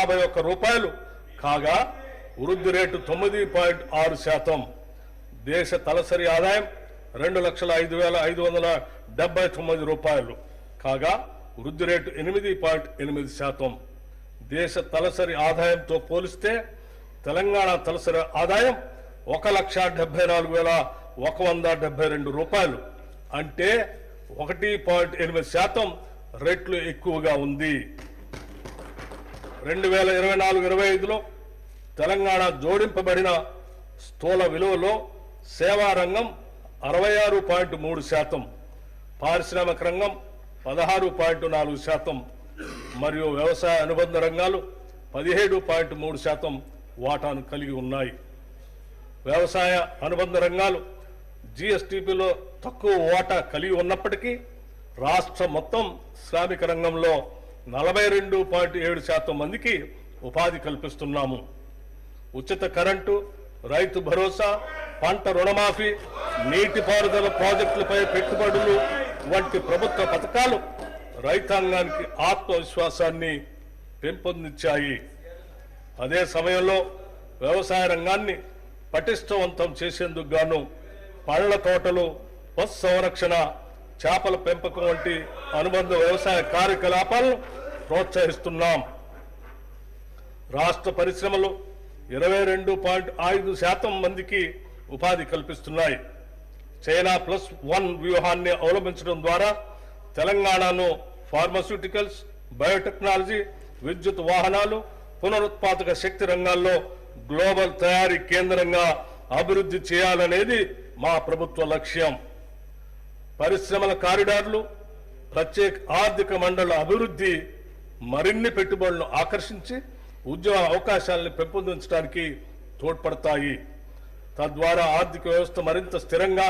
50 రూపాయలు కాగా వృద్ధి రేటు 9.6%. దేశ తలసరి ఆదాయం 2,05,579 రూపాయలు కాగా వృద్ధి రేటు 8.8%. దేశ తలసరి ఆదాయంతో పోలిస్తే తెలంగాణ తలసరి ఆదాయం 1,74,172 రూపాయలు, అంటే 1.8% రెట్లు ఎక్కువగా ఉంది. 2024-25లో తెలంగాణ జోడింపబడిన స్థూల విలువలో సేవా రంగం 66.3%, పారిశ్రామిక రంగం 16.4% మరియు వ్యవసాయ అనుబంధ రంగాలు 17.3% వాటాను కలిగి ఉన్నాయి. వ్యవసాయ అనుబంధ రంగాలు జీఎస్టీపీలో తక్కువ వాటా కలిగి ఉన్నప్పటికీ రాష్ట్ర మొత్తం శ్రామిక రంగంలో 42.7% మందికి ఉపాధి కల్పిస్తున్నాము. ఉచిత కరెంటు, రైతు భరోసా, పంట రుణమాఫీ, నీటిపారుదల ప్రాజెక్టులపై పెట్టుబడులు వంటి ప్రభుత్వ పథకాలు రైతాంగానికి ఆత్మవిశ్వాసాన్ని పెంపొందించాయి. అదే సమయంలో వ్యవసాయ రంగాన్ని పటిష్టవంతం చేసేందుకు గాను పళ్ల తోటలు, పశు సంరక్షణ, చేపల పెంపకం వంటి అనుబంధ వ్యవసాయ కార్యకలాపాలను ప్రోత్సహిస్తున్నాం. రాష్ట్ర పరిశ్రమలు 22.5% మందికి ఉపాధి కల్పిస్తున్నాయి. చైనా +1 వ్యూహాన్ని అవలంబించడం ద్వారా తెలంగాణను ఫార్మాస్యూటికల్స్, బయోటెక్నాలజీ, విద్యుత్ వాహనాలు, పునరుత్పాదక శక్తి రంగాల్లో గ్లోబల్ తయారీ కేంద్రంగా అభివృద్ధి చేయాలనేది మా ప్రభుత్వ లక్ష్యం. పరిశ్రమల కారిడార్లు, ప్రత్యేక ఆర్థిక మండళ్ల అభివృద్ధి మరిన్ని పెట్టుబడులను ఆకర్షించి ఉద్యోగ అవకాశాలను పెంపొందించడానికి తోడ్పడతాయి. తద్వారా ఆర్థిక వ్యవస్థ మరింత స్థిరంగా,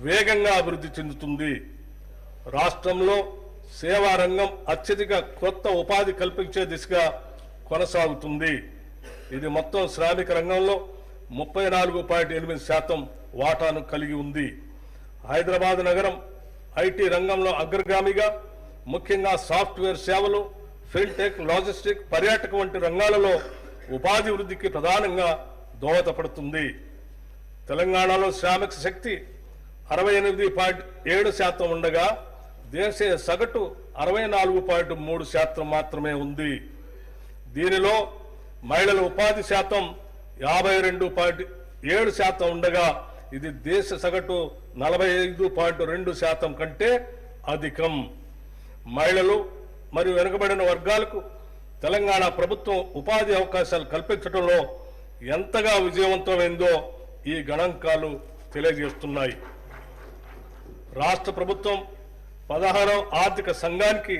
వేగంగా అభివృద్ధి చెందుతుంది. రాష్ట్రంలో సేవా రంగం అత్యధిక కొత్త ఉపాధి కల్పించే దిశగా కొనసాగుతుంది. ఇది మొత్తం శ్రామిక రంగంలో 34.8% వాటాను కలిగి ఉంది. హైదరాబాద్ నగరం ఐటీ రంగంలో అగ్రగామిగా, ముఖ్యంగా సాఫ్ట్వేర్ సేవలు, ఫిన్టెక్, లాజిస్టిక్, పర్యాటక వంటి రంగాలలో ఉపాధి వృద్ధికి ప్రధానంగా దోహదపడుతుంది. తెలంగాణలో శ్రామిక శక్తి 68.7% ఉండగా దేశీయ సగటు 64.3% మాత్రమే ఉంది. దీనిలో మహిళల ఉపాధి శాతం 52.7% ఉండగా ఇది దేశ సగటు 45.2% కంటే అధికం. మహిళలు మరియు వెనుకబడిన వర్గాలకు తెలంగాణ ప్రభుత్వం ఉపాధి అవకాశాలు కల్పించడంలో ఎంతగా విజయవంతమైందో ఈ గణాంకాలు తెలియజేస్తున్నాయి. రాష్ట్ర ప్రభుత్వం 16వ ఆర్థిక సంఘానికి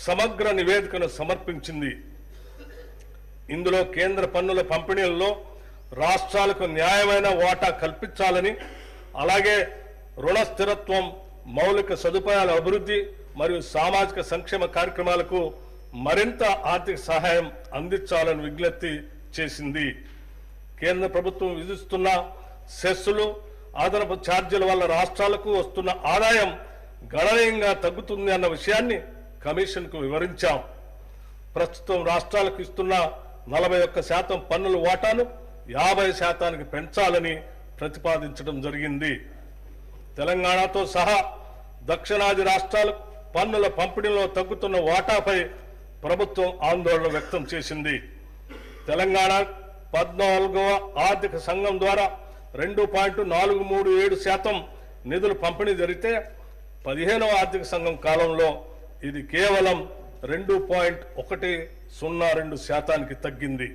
సమగ్ర నివేదికను సమర్పించింది. ఇందులో కేంద్ర పన్నుల పంపిణీల్లో రాష్ట్రాలకు న్యాయమైన వాటా కల్పించాలని, అలాగే రుణ స్థిరత్వం, మౌలిక సదుపాయాల అభివృద్ధి మరియు సామాజిక సంక్షేమ కార్యక్రమాలకు మరింత ఆర్థిక సహాయం అందించాలని విజ్ఞప్తి చేసింది. కేంద్ర ప్రభుత్వం విధిస్తున్న సెస్సులు, అదనపు ఛార్జీల వల్ల రాష్ట్రాలకు వస్తున్న ఆదాయం గణనీయంగా తగ్గుతుంది అన్న విషయాన్ని కమిషన్కు వివరించాం. ప్రస్తుతం రాష్ట్రాలకు ఇస్తున్న 41% పన్నుల వాటాను 50%కి పెంచాలని ప్రతిపాదించడం జరిగింది. తెలంగాణతో సహా దక్షిణాది రాష్ట్రాలకు పన్నుల పంపిణీలో తగ్గుతున్న వాటాపై ప్రభుత్వం ఆందోళన వ్యక్తం చేసింది. తెలంగాణ 14వ ఆర్థిక సంఘం ద్వారా 2.437% నిధులు పంపిణీ జరిగితే 15వ ఆర్థిక సంఘం కాలంలో ఇది కేవలం 2.102% తగ్గింది.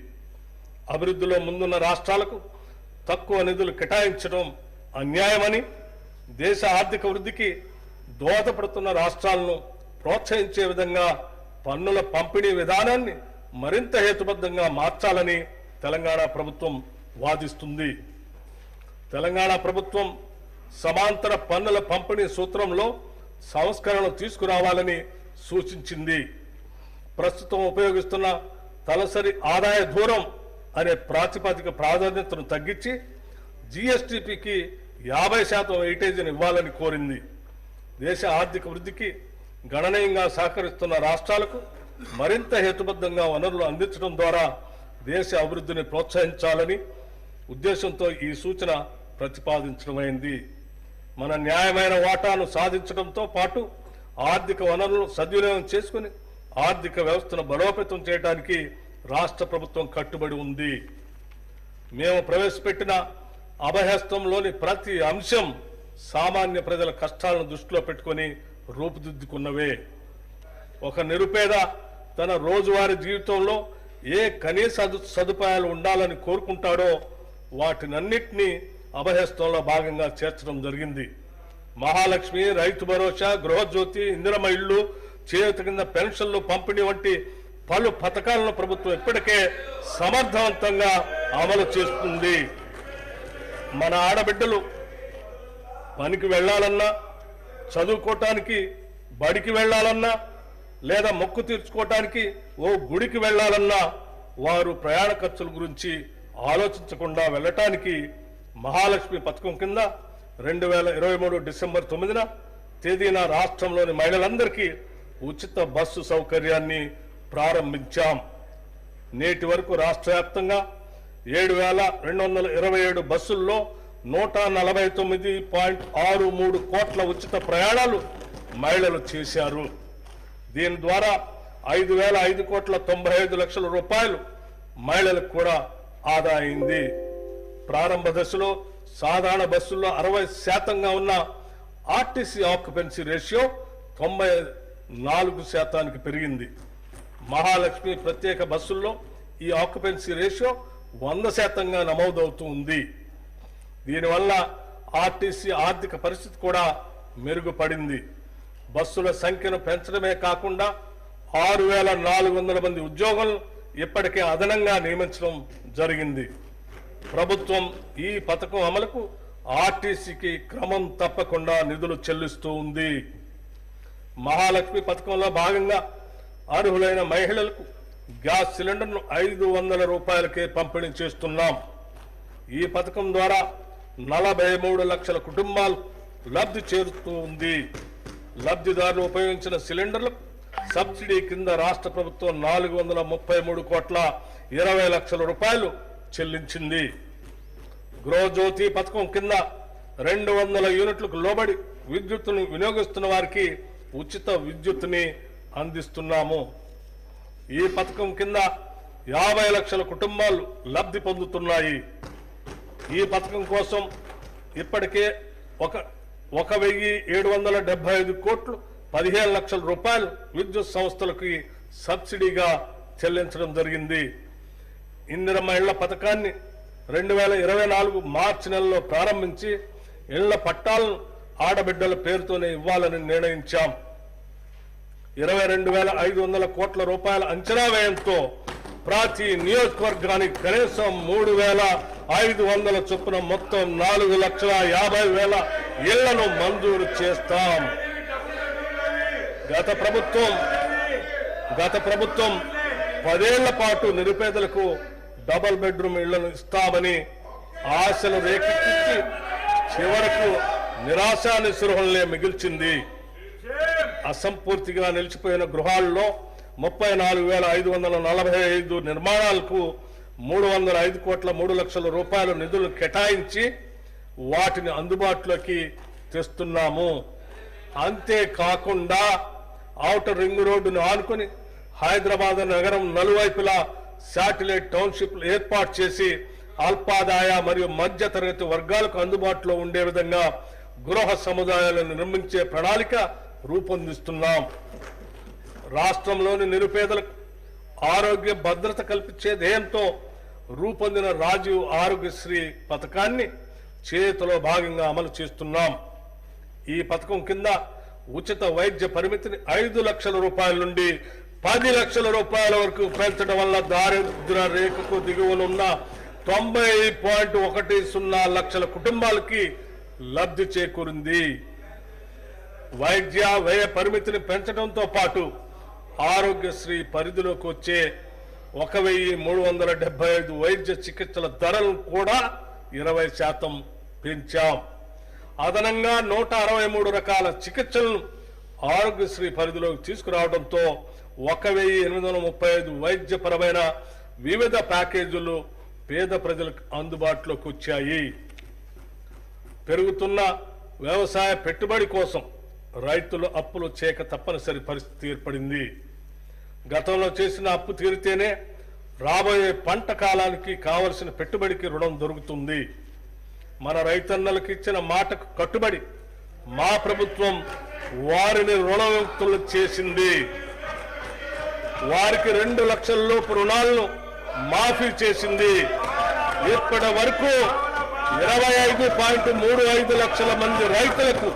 అభివృద్ధిలో ముందున్న రాష్ట్రాలకు తక్కువ నిధులు కేటాయించడం అన్యాయమని, దేశ ఆర్థిక వృద్ధికి దోహదపడుతున్న రాష్ట్రాలను ప్రోత్సహించే విధంగా పన్నుల పంపిణీ విధానాన్ని మరింత హేతుబద్ధంగా మార్చాలని తెలంగాణ ప్రభుత్వం వాదిస్తుంది. తెలంగాణ ప్రభుత్వం సమాంతర పన్నుల పంపిణీ సూత్రంలో సంస్కరణలు తీసుకురావాలని సూచించింది. ప్రస్తుతం ఉపయోగిస్తున్న తలసరి ఆదాయ దూరం అనే ప్రాతిపదిక ప్రాధాన్యతను తగ్గించి జీఎస్టీపీకి 50% వెయిటేజీని ఇవ్వాలని కోరింది. దేశ ఆర్థిక వృద్ధికి గణనీయంగా సహకరిస్తున్న రాష్ట్రాలకు మరింత హేతుబద్ధంగా వనరులు అందించడం ద్వారా దేశ అభివృద్ధిని ప్రోత్సహించాలని ఉద్దేశంతో ఈ సూచన ప్రతిపాదించడమైంది. మన న్యాయమైన వాటాను సాధించడంతో పాటు ఆర్థిక వనరులను సద్వినియోగం చేసుకుని ఆర్థిక వ్యవస్థను బలోపేతం చేయడానికి రాష్ట్ర ప్రభుత్వం కట్టుబడి ఉంది. మేము ప్రవేశపెట్టిన అభయహస్తంలోని ప్రతి అంశం సామాన్య ప్రజల కష్టాలను దృష్టిలో పెట్టుకొని రూపుదిద్దుకున్నవే. ఒక నిరుపేద తన రోజువారీ జీవితంలో ఏ కనీస సదుపాయాలు ఉండాలని కోరుకుంటాడో వాటినన్నిటినీ అభయహస్తంలో భాగంగా చేర్చడం జరిగింది. మహాలక్ష్మి, రైతు భరోసా, గృహజ్యోతి, ఇందిరమ్మ ఇళ్లు, చేయూత కింద పెన్షన్లు పంపిణీ వంటి పలు పథకాలను ప్రభుత్వం ఇప్పటికే సమర్థవంతంగా అమలు చేస్తుంది. మన ఆడబిడ్డలు పనికి వెళ్లాలన్నా, చదువుకోవటానికి బడికి వెళ్లాలన్నా, లేదా మొక్కు తీర్చుకోవటానికి ఓ గుడికి వెళ్లాలన్నా వారు ప్రయాణ ఖర్చుల గురించి ఆలోచించకుండా వెళ్లటానికి మహాలక్ష్మి పథకం కింద 2023 డిసెంబర్ 9న తేదీన రాష్ట్రంలోని మహిళలందరికీ ఉచిత బస్సు సౌకర్యాన్ని ప్రారంభించాం. నేటి వరకు రాష్ట్ర వ్యాప్తంగా 7,227 బస్సుల్లో 149.63 కోట్ల ఉచిత ప్రయాణాలు మహిళలు చేశారు. దీని ద్వారా 5,05,95,00,000 రూపాయలు మహిళలకు కూడా ఆదా అయింది. ప్రారంభ దశలో సాధారణ బస్సుల్లో 60% ఉన్న ఆర్టీసీ ఆక్యుపెన్సీ రేషియో 94% పెరిగింది. మహాలక్ష్మి ప్రత్యేక బస్సుల్లో ఈ ఆక్యుపెన్సీ రేషియో 100% నమోదవుతూ ఉంది. దీనివల్ల ఆర్టీసీ ఆర్థిక పరిస్థితి కూడా మెరుగుపడింది. బస్సుల సంఖ్యను పెంచడమే కాకుండా 6,400 మంది ఉద్యోగులను ఇప్పటికే అదనంగా నియమించడం జరిగింది. ప్రభుత్వం ఈ పథకం అమలుకు ఆర్టీసీకి క్రమం తప్పకుండా నిధులు చెల్లిస్తూ ఉంది. మహాలక్ష్మి పథకంలో భాగంగా అర్హులైన మహిళలకు గ్యాస్ సిలిండర్ను 500 రూపాయలకే పంపిణీ చేస్తున్నాం. ఈ పథకం ద్వారా 43 లక్షల కుటుంబాలు లబ్ధి చేరుతూ ఉంది. లబ్ధిదారులు ఉపయోగించిన సిలిండర్లకు సబ్సిడీ కింద రాష్ట్ర ప్రభుత్వం 433,20,00,000 రూపాయలు చెల్లించింది. గృహజ్యోతి పథకం కింద 200 యూనిట్లకు లోబడి విద్యుత్తును వినియోగిస్తున్న వారికి ఉచిత విద్యుత్తుని అందిస్తున్నాము. ఈ పథకం కింద 50 లక్షల కుటుంబాలు లబ్ధి పొందుతున్నాయి. ఈ పథకం కోసం ఇప్పటికే 1,775 కోట్లు 15 లక్షల రూపాయలు విద్యుత్ సంస్థలకి సబ్సిడీగా చెల్లించడం జరిగింది. ఇందిరమ్మ ఇళ్ల పథకాన్ని 2024 మార్చి నెలలో ప్రారంభించి ఇళ్ల పట్టాలను ఆడబిడ్డల పేరుతోనే ఇవ్వాలని నిర్ణయించాం. 22,500 కోట్ల రూపాయల అంచనా వ్యయంతో ప్రతి నియోజకవర్గానికి కనీసం 3,500 చొప్పున మొత్తం 4,50,000 ఇళ్లను మంజూరు చేస్తాం. గత ప్రభుత్వం 10 ఏళ్ల పాటు నిరుపేదలకు డబుల్ బెడ్రూమ్ ఇళ్లను ఇస్తామని ఆశలు రేకెత్తించి చివరకు నిరాశా నిస్పృహలనే మిగిల్చింది. అసంపూర్తిగా నిలిచిపోయిన గృహాల్లో 34,545 నిర్మాణాలకు 305 కోట్ల 3 లక్షల రూపాయల నిధులు కేటాయించి వాటిని అందుబాటులోకి తెస్తున్నాము. అంతేకాకుండా ఔటర్ రింగ్ రోడ్డును ఆనుకొని హైదరాబాద్ నగరం నలువైపులా శాటిలైట్ టౌన్షిప్లు ఏర్పాటు చేసి అల్పాదాయ మరియు మధ్య తరగతి వర్గాలకు అందుబాటులో ఉండే విధంగా గృహ సముదాయాలను నిర్మించే ప్రణాళిక రూపొందిస్తున్నాం. రాష్ట్రంలోని నిరుపేదలకు ఆరోగ్య భద్రత కల్పించే ధ్యేయంతో రూపొందిన రాజీవ్ ఆరోగ్యశ్రీ పథకాన్ని చేతిలో భాగంగా అమలు చేస్తున్నాం. ఈ పథకం కింద ఉచిత వైద్య పరిమితిని 5 లక్షల రూపాయల నుండి 10 లక్షల రూపాయల వరకు పెంచడం వల్ల దారిద్ర్య రేఖకు దిగువనున్న 90.10 లక్షల కుటుంబాలకి లబ్ధి చేకూరింది. వైద్య వ్యయ పరిమితిని పెంచడంతో పాటు ఆరోగ్యశ్రీ పరిధిలోకి వచ్చే 1,375 వైద్య చికిత్సల ధరలను కూడా 20% పెంచాం. అదనంగా 163 రకాల చికిత్సలను ఆరోగ్యశ్రీ పరిధిలోకి తీసుకురావడంతో 1835 వైద్యపరమైన వివిధ ప్యాకేజీలు పేద ప్రజలకు అందుబాటులోకి వచ్చాయి. పెరుగుతున్న వ్యవసాయ పెట్టుబడి కోసం రైతులు అప్పులు చేయక తప్పనిసరి పరిస్థితి ఏర్పడింది. గతంలో చేసిన అప్పు తీరితేనే రాబోయే పంట కాలానికి కావలసిన పెట్టుబడికి రుణం దొరుకుతుంది. మన రైతన్నలకు ఇచ్చిన మాటకు కట్టుబడి మా ప్రభుత్వం వారిని రుణముక్తులు చేసింది. వారికి 2 లక్షల లోపు రుణాలను మాఫీ చేసింది. ఇప్పటి వరకు 25.35 లక్షల మంది రైతులకు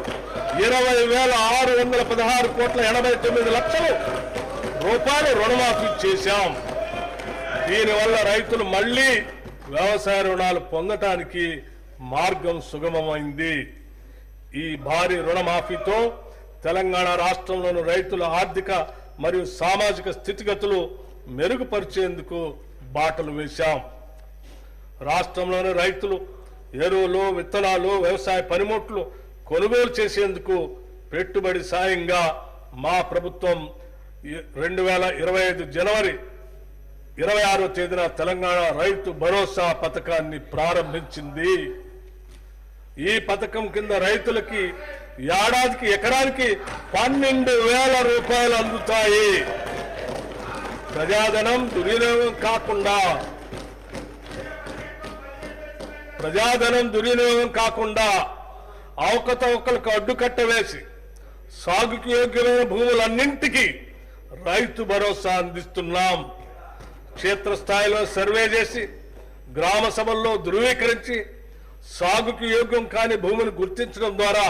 20,616 కోట్ల 89 లక్షల రూపాయలు రుణమాఫీ చేశాం. దీనివల్ల రైతులు మళ్లీ వ్యవసాయ రుణాలు పొందటానికి మార్గం సుగమమైంది. ఈ భారీ రుణమాఫీతో తెలంగాణ రాష్ట్రంలోని రైతుల ఆర్థిక మరియు సామాజిక స్థితిగతులు మెరుగుపరిచేందుకు బాటలు వేశాం. రాష్ట్రంలోని రైతులు ఎరువులు, విత్తనాలు, వ్యవసాయ పనిముట్లు కొనుగోలు చేసేందుకు పెట్టుబడి సాయంగా మా ప్రభుత్వం 2025 జనవరి 26వ తేదీన తెలంగాణ రైతు భరోసా పథకాన్ని ప్రారంభించింది. ఈ పథకం కింద రైతులకి ఏడాదికి ఎకరానికి 12,000 రూపాయలు అందుతాయి. ప్రజాధనం దుర్వినియోగం కాకుండా అవకతవకలకు అడ్డుకట్ట వేసి సాగుకు యోగ్యమైన భూములన్నింటికీ రైతు భరోసా అందిస్తున్నాం. క్షేత్రస్థాయిలో సర్వే చేసి గ్రామ సభల్లో ధృవీకరించి సాగుకు యోగ్యం కాని భూమిని గుర్తించడం ద్వారా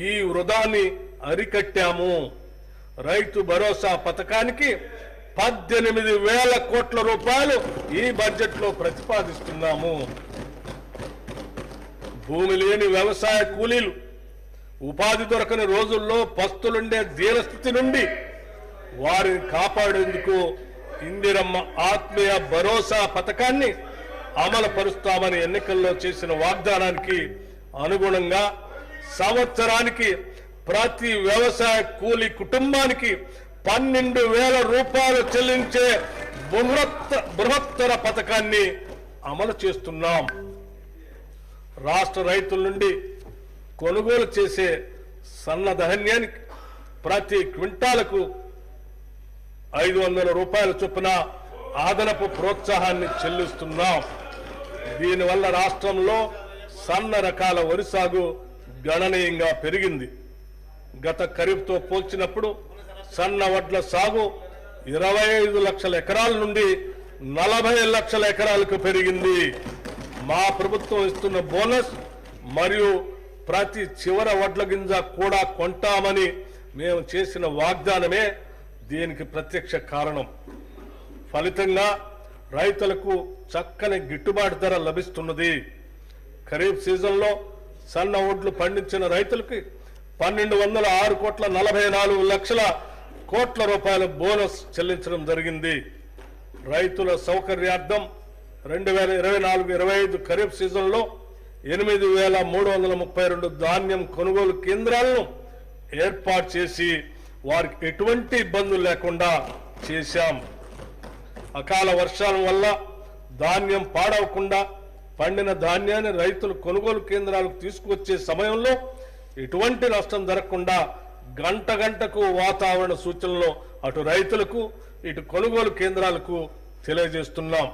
ఈ వృధాన్ని అరికట్టాము. రైతు భరోసా పథకానికి 18,000 కోట్ల రూపాయలు ఈ బడ్జెట్ లో ప్రతిపాదిస్తున్నాము. భూమి లేని వ్యవసాయ కూలీలు ఉపాధి దొరకని రోజుల్లో పస్తులుండే దీనస్థితి నుండి వారిని కాపాడేందుకు ఇందిరమ్మ ఆత్మీయ భరోసా పథకాన్ని అమలు పరుస్తామని ఎన్నికల్లో చేసిన వాగ్దానానికి అనుగుణంగా సంవత్సరానికి ప్రతి వ్యవసాయ కూలీ కుటుంబానికి 12,000 రూపాయలు చెల్లించే బృహత్తర పథకాన్ని అమలు చేస్తున్నాం. రాష్ట్ర రైతుల నుండి కొనుగోలు చేసే సన్న ధాన్యానికి ప్రతి క్వింటాలకు 500 రూపాయల చొప్పున అదనపు ప్రోత్సాహాన్ని చెల్లిస్తున్నాం. దీనివల్ల రాష్ట్రంలో సన్న రకాల వరి సాగు గణనీయంగా పెరిగింది. గత ఖరీఫ్తో పోల్చినప్పుడు సన్న వడ్ల సాగు 25 లక్షల ఎకరాల నుండి 40 లక్షల ఎకరాలకు పెరిగింది. మా ప్రభుత్వం ఇస్తున్న బోనస్ మరియు ప్రతి చివర వడ్ల గింజ కూడా కొంటామని మేము చేసిన వాగ్దానమే దీనికి ప్రత్యక్ష కారణం. ఫలితంగా రైతులకు చక్కని గిట్టుబాటు ధర లభిస్తున్నది. ఖరీఫ్ సీజన్లో సన్న వడ్లు పండించిన రైతులకి 1,206 కోట్ల 44 లక్షల కోట్ల రూపాయల బోనస్ చెల్లించడం జరిగింది. రైతుల సౌకర్యార్థం 2024-25 ఖరీఫ్ సీజన్లో 8,332 ధాన్యం కొనుగోలు కేంద్రాలను ఏర్పాటు చేసి వారికి ఎటువంటి ఇబ్బందులు లేకుండా చేశాం. అకాల వర్షాల వల్ల ధాన్యం పాడవకుండా పండిన ధాన్యాన్ని రైతులు కొనుగోలు కేంద్రాలకు తీసుకువచ్చే సమయంలో ఎటువంటి నష్టం జరగకుండా గంటకు వాతావరణ సూచనలు అటు రైతులకు ఇటు కొనుగోలు కేంద్రాలకు తెలియజేస్తున్నాం.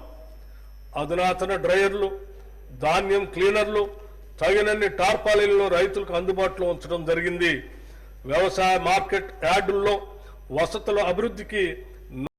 అధునాతన డ్రైయర్లు, ధాన్యం క్లీనర్లు, తగినన్ని టార్పాలిన్లు రైతులకు అందుబాటులో ఉంచడం జరిగింది. వ్యవసాయ మార్కెట్ యార్డుల్లో వసతుల అభివృద్ధికి